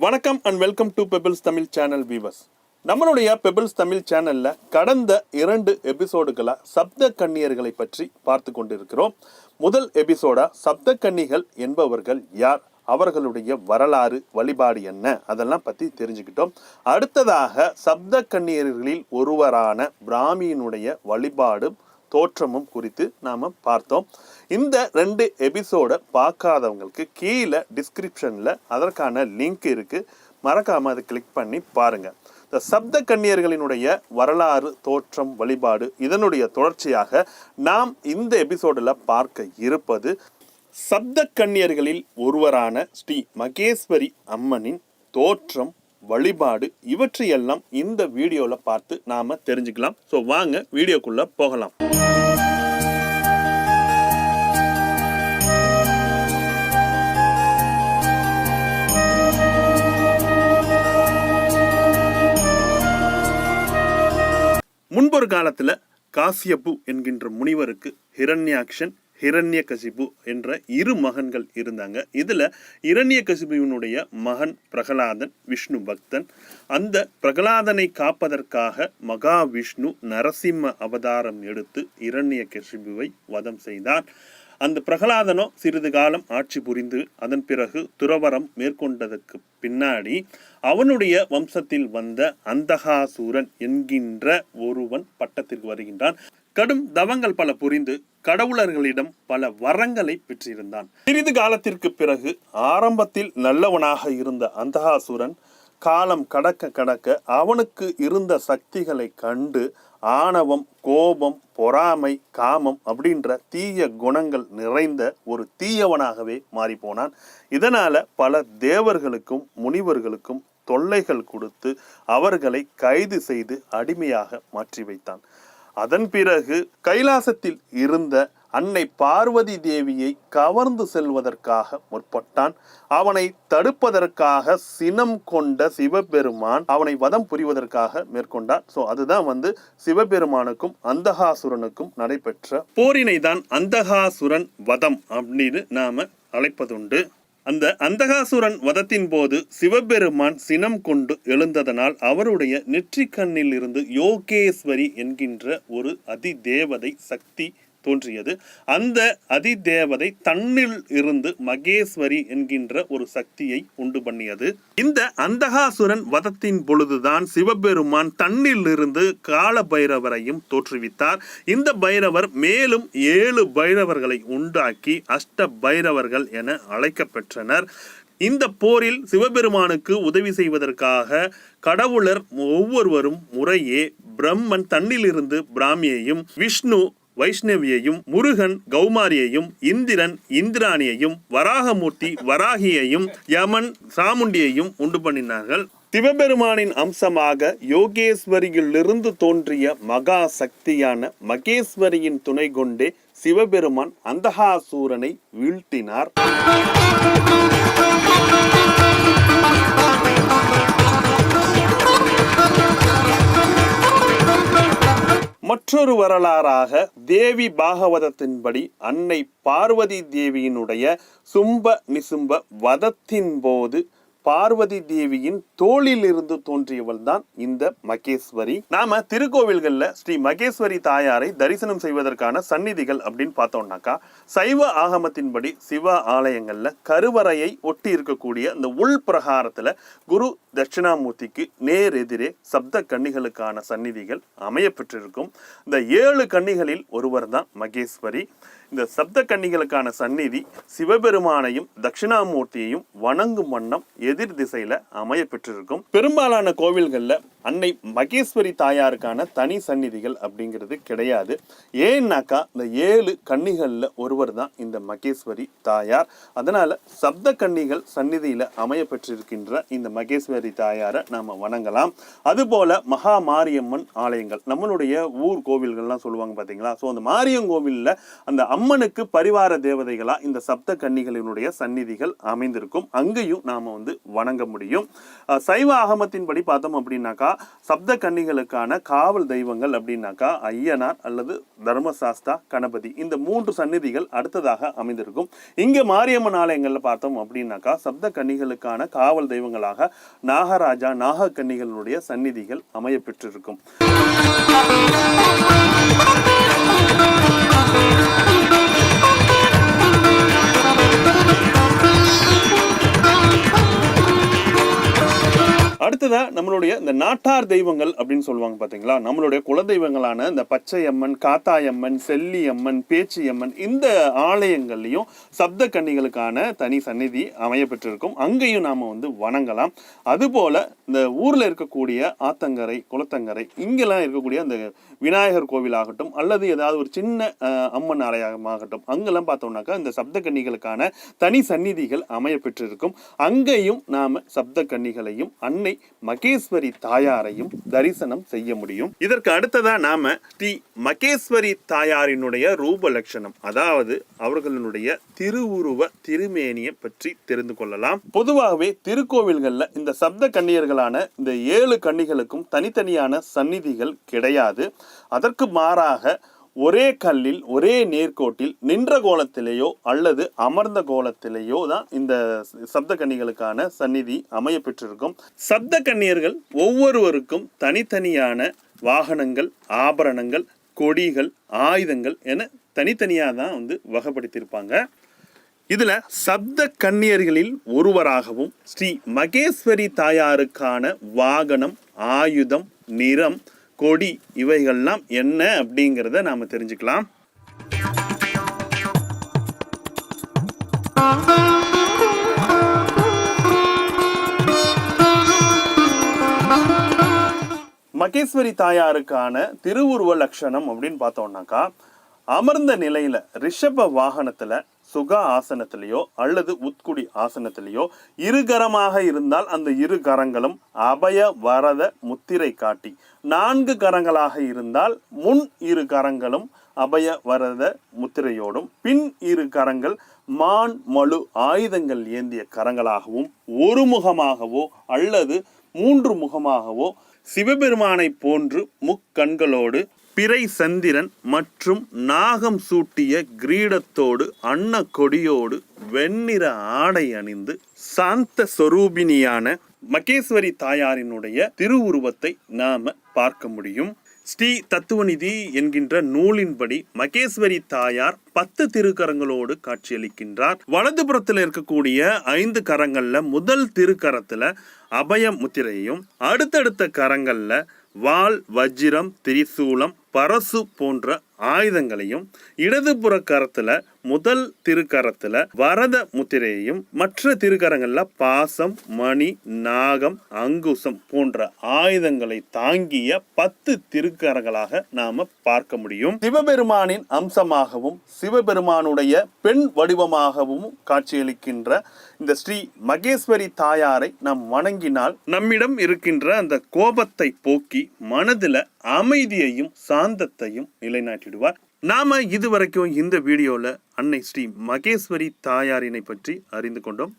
வணக்கம் and welcome to pebbles Tamil channel viewers. நம்மளுடைய pebbles Tamil சேனல்ல கடந்த 2 எபிசோடுகளா சப்த கன்னியர்களை பற்றி பார்த்து கொண்டிருக்கிறோம். முதல் எபிசோடா சப்த கன்னிகள் என்பவர்கள் யார், அவர்களுடைய வரலாறு, வழிபாடு என்ன, அதெல்லாம் பற்றி தெரிஞ்சுக்கிட்டோம். அடுத்ததாக சப்த கன்னியர்களில் ஒருவரான பிராமியினுடைய வழிபாடு தோற்றமும் குறித்து நாம் பார்த்தோம். இந்த 2 எபிசோடை பார்க்காதவங்களுக்கு கீழே டிஸ்கிரிப்ஷனில் அதற்கான லிங்க் இருக்குது, மறக்காமல் அதை கிளிக் பண்ணி பாருங்கள். இந்த சப்த கன்னியர்களினுடைய வரலாறு, தோற்றம், வழிபாடு இதனுடைய தொடர்ச்சியாக நாம் இந்த எபிசோடில் பார்க்க இருப்பது சப்த கன்னியர்களில் ஒருவரான ஸ்ரீ மகேஸ்வரி அம்மனின் தோற்றம், வழிபாடு இவற்றையெல்லாம் இந்த வீடியோவில் பார்த்து நாம் தெரிஞ்சுக்கலாம். ஸோ வாங்க வீடியோக்குள்ளே போகலாம். முன்பொரு காலத்தில் காசியப்பு என்கின்ற முனிவருக்கு ஹிரண்யாக்ஷன், ஹிரண்யகசிபு என்ற 2 மகன்கள் இருந்தாங்க. இதில் ஹிரண்யகசிபுவினுடைய மகன் பிரகலாதன் விஷ்ணு பக்தன். அந்த பிரகலாதனை காப்பதற்காக மகாவிஷ்ணு நரசிம்ம அவதாரம் எடுத்து ஹிரண்யகசிபுவை வதம் செய்தார். அந்த பிரகலாதனோ சிறிது காலம் ஆட்சி புரிந்து அதன் பிறகு துறவரம் மேற்கொண்டதற்கு பின்னாடி அவனுடைய வம்சத்தில் வந்த அந்தகாசூரன் என்கின்ற ஒருவன் பட்டத்திற்கு வருகின்றான். கடும் தவங்கள் பல புரிந்து கடவுளர்களிடம் பல வரங்களை பெற்றிருந்தான். சிறிது காலத்திற்கு பிறகு ஆரம்பத்தில் நல்லவனாக இருந்த அந்தகாசூரன் காலம் கடக்க கடக்க அவனுக்கு இருந்த சக்திகளை கண்டு ஆணவம், கோபம், பொறாமை, காமம் அப்படின்ற தீய குணங்கள் நிறைந்த ஒரு தீயவனாகவே மாறி போனான். இதனால பல தேவர்களுக்கும் முனிவர்களுக்கும் தொல்லைகள் கொடுத்து அவர்களை கைது செய்து அடிமையாக மாற்றி வைத்தான். அதன் பிறகு கைலாசத்தில் இருந்த அன்னை பார்வதி தேவியை கவர்ந்து செல்வதற்காக முற்பட்டான். அவனை தடுப்பதற்காக சினம் கொண்ட சிவபெருமான் அவனை வதம் புரிவதற்காக மேற்கொண்டார். ஸோ அதுதான் சிவபெருமானுக்கும் அந்தகாசுரனுக்கும் நடைபெற்ற போரினை தான் அந்தகாசுரன் வதம் அப்படின்னு நாம அழைப்பதுண்டு. அந்த அந்தகாசுரன் வதத்தின் போது சிவபெருமான் சினம் கொண்டு எழுந்ததனால் அவருடைய நெற்றிக்கண்ணில் இருந்து யோகேஸ்வரி என்கின்ற ஒரு அதிதேவதை சக்தி தோன்றியது. அந்த அதிதேவதை தன்னில் இருந்து மகேஸ்வரி என்கின்ற ஒரு சக்தியை உண்டு பண்ணியது. இந்த அந்தகாசுரன் வதத்தின் பொழுதுதான் சிவபெருமான் தன்னில் இருந்து கால பைரவரையும் தோற்றுவித்தார். இந்த பைரவர் மேலும் 7 பைரவர்களை உண்டாக்கி அஷ்ட பைரவர்கள் என அழைக்கப்பெற்றனர். இந்த போரில் சிவபெருமானுக்கு உதவி செய்வதற்காக கடவுளர் ஒவ்வொருவரும் முறையே பிரம்மன் தன்னிலிருந்து பிராமியையும், விஷ்ணு வைஷ்ணவியையும், முருகன் கௌமாரியையும், இந்திரன் இந்திராணியையும், வராகமூர்த்தி வராகியையும், யமன் சாமுண்டியையும் உண்டு பண்ணினார்கள். சிவபெருமானின் அம்சமாக யோகேஸ்வரியிலிருந்து தோன்றிய மகா சக்தியான மகேஸ்வரியின் துணை கொண்டே சிவபெருமான் அந்தகாசூரனை வீழ்த்தினார். மற்றொரு வரலாறாக தேவி பாகவதத்தின்படி அன்னை பார்வதி தேவியினுடைய சும்ப நிசும்ப வதத்தின் போது பார்வதி தேவியின் தோளில் இருந்து தோன்றியவள் தான் இந்த மகேஸ்வரி. நாம திருக்கோவில்கள்ல ஸ்ரீ மகேஸ்வரி தாயாரை தரிசனம் செய்வதற்கான சந்நிதிகள் அப்படின்னு பார்த்தோம்னாக்கா, சைவ ஆகமத்தின்படி சிவ ஆலயங்கள்ல கருவறையை ஒட்டி இருக்கக்கூடிய இந்த உள் பிரகாரத்துல குரு தட்சிணாமூர்த்திக்கு நேர் எதிரே சப்த கன்னிகளுக்கான சந்நிதிகள் அமைய பெற்றிருக்கும். இந்த 7 கன்னிகளில் ஒருவர் தான் மகேஸ்வரி. இந்த சப்த கன்னிகளுக்கான சந்நிதி சிவபெருமானையும் தட்சிணாமூர்த்தியையும் வணங்கும் வண்ணம் எதிர் திசையில அமைய பெற்றிருக்கும். பெரும்பாலான கோவில்கள்ல அன்னை மகேஸ்வரி தாயாருக்கான தனி சந்நிதிகள் அப்படிங்கிறது கிடையாது. ஏன்னாக்கா இந்த 7 கன்னிகள்ல ஒருவர் தான் இந்த மகேஸ்வரி தாயார். அதனால சப்த கன்னிகள் சந்நிதியில அமைய பெற்றிருக்கின்ற இந்த மகேஸ்வரி தாயாரை நாம வணங்கலாம். அதுபோல மகா மாரியம்மன் ஆலயங்கள், நம்மளுடைய ஊர் கோவில்கள்லாம் சொல்லுவாங்க பாத்தீங்களா. ஸோ அந்த மாரியங்கோவில்ல அந்த அம்மனுக்கு பரிவார தேவதைகளா இந்த சப்த கன்னிகளினுடைய சந்நிதிகள் அமைந்திருக்கும். அங்கேயும் நாம வணங்க முடியும். சைவ ஆகமத்தின்படி பார்த்தோம் அப்படின்னாக்கா சப்த கன்னிகளுக்கான காவல் தெய்வங்கள் அப்படின்னாக்கா ஐயனார் அல்லது தர்மசாஸ்தா, கணபதி, இந்த 3 சந்நிதிகள் அடுத்ததாக அமைந்திருக்கும். இங்கே மாரியம்மன் ஆலயங்களில் பார்த்தோம் அப்படின்னாக்கா சப்த கன்னிகளுக்கான காவல் தெய்வங்களாக நாகராஜா, நாகக்கன்னிகளுடைய சந்நிதிகள் அமைய பெற்றிருக்கும். அடுத்ததா நம்மளுடைய இந்த நாட்டார் தெய்வங்கள் அப்படின்னு சொல்லுவாங்க பாத்தீங்களா, நம்மளுடைய குலதெய்வங்களான இந்த பச்சையம்மன், காத்தாயம்மன், செல்லியம்மன், பேச்சியம்மன், இந்த ஆலயங்கள்லையும் சப்த கன்னிகளுக்கான தனி சந்நிதி அமைய பெற்றிருக்கும். அங்கேயும் நாம வணங்கலாம். அதுபோல இந்த ஊர்ல இருக்கக்கூடிய ஆத்தங்கரை, குளத்தங்கரை, இங்கெல்லாம் இருக்கக்கூடிய அந்த விநாயகர் கோவில் ஆகட்டும் அல்லது ஏதாவது ஒரு சின்ன அம்மன் ஆலயமாகட்டும், அங்கெல்லாம் பார்த்தோம்னாக்கா இந்த சப்த கன்னிகளுக்கான தனி சந்நிதிகள் அமைய பெற்றிருக்கும். அங்கேயும் நாம சப்த கன்னிகளையும் அன்னை மகேஸ்வரி தாயாரையும் தரிசனம் செய்ய முடியும். இதற்கு அடுத்ததா நாம ஸ்ரீ மகேஸ்வரி தாயாரினுடைய ரூப லட்சணம், அதாவது அவர்களுடைய திருவுருவ திருமேனியை பற்றி தெரிந்து கொள்ளலாம். பொதுவாகவே திருக்கோவில்கள்ல இந்த சப்த கன்னியர்களான இந்த 7 கன்னிகளுக்கும் தனித்தனியான சந்நிதிகள் கிடையாது. அதற்கு மாறாக ஒரே கல்லில் ஒரே நேர்கோட்டில் நின்ற கோலத்திலேயோ அல்லது அமர்ந்த கோலத்திலேயோ தான் இந்த சப்த கன்னிகளுக்கான சந்நிதி அமைய பெற்றிருக்கும். சப்த கன்னியர்கள் ஒவ்வொருவருக்கும் தனித்தனியான வாகனங்கள், ஆபரணங்கள், கொடிகள், ஆயுதங்கள் என தனித்தனியாக தான் வகைப்படுத்தியிருப்பாங்க. இதுல சப்த கன்னியர்களில் ஒருவராகவும் ஸ்ரீ மகேஸ்வரி தாயாருக்கான வாகனம், ஆயுதம், நிறம், கொடி இவைகள்லாம் என்ன அப்படிங்கிறத நாம தெரிஞ்சுக்கலாம். மகேஸ்வரி தாயாருக்கான திருவுருவ லட்சணம் அப்படின்னு பார்த்தோம்னாக்கா அமர்ந்த நிலையில ரிஷப வாகனத்துல சுக ஆசனத்திலேயோ அல்லது உட்குடி ஆசனத்திலேயோ இருகரமாக இருந்தால் அந்த 2 கரங்களும் அபய வரத முத்திரை காட்டி, 4 கரங்களாக இருந்தால் முன் 2 கரங்களும் அபய வரத முத்திரையோடும், பின் 2 கரங்கள் மான் மழு ஆயுதங்கள் ஏந்திய கரங்களாகவும், ஒரு முகமாகவோ அல்லது 3 முகமாகவோ சிவபெருமானை போன்று முக்கண்களோடு பிறை சந்திரன் மற்றும் நாகம் சூட்டிய கிரீடத்தோடு அன்ன கொடியோடு வெண்ணிற ஆடை அணிந்து சாந்த சொரூபினியான மகேஸ்வரி தாயாரினுடைய திருவுருவத்தை நாம பார்க்க முடியும். ஸ்ரீ தத்துவநிதி என்கின்ற நூலின்படி மகேஸ்வரி தாயார் 10 திருக்கரங்களோடு காட்சியளிக்கின்றார். வலதுபுறத்தில் இருக்கக்கூடிய 5 கரங்கள்ல முதல் திருக்கரத்துல அபய முத்திரையும், அடுத்தடுத்த கரங்கள்ல வாள், வஜ்ரம், திரிசூலம், பரசு போன்ற ஆயுதங்களையும், இடதுபுற கரத்துல முதல் திருக்கரத்துல வரத முத்திரையையும், மற்ற திருக்கரங்கள்ல பாசம், மணி, நாகம், அங்குசம் போன்ற ஆயுதங்களை தாங்கிய 10 திருக்கரங்களாக நாம பார்க்க முடியும். சிவபெருமானின் அம்சமாகவும் சிவபெருமானுடைய பெண் வடிவமாகவும் காட்சியளிக்கின்ற இந்த ஸ்ரீ மகேஸ்வரி தாயாரை நாம் வணங்கினால் நம்மிடம் இருக்கின்ற அந்த கோபத்தை போக்கி மனதில் அமைதியையும் சாந்தத்தையும் நிலைநாட்டிடுவார். நாம இதுவரைக்கும் இந்த வீடியோல அன்னை ஸ்ரீ மகேஸ்வரி தாயாரினை பற்றி அறிந்து கொண்டோம்.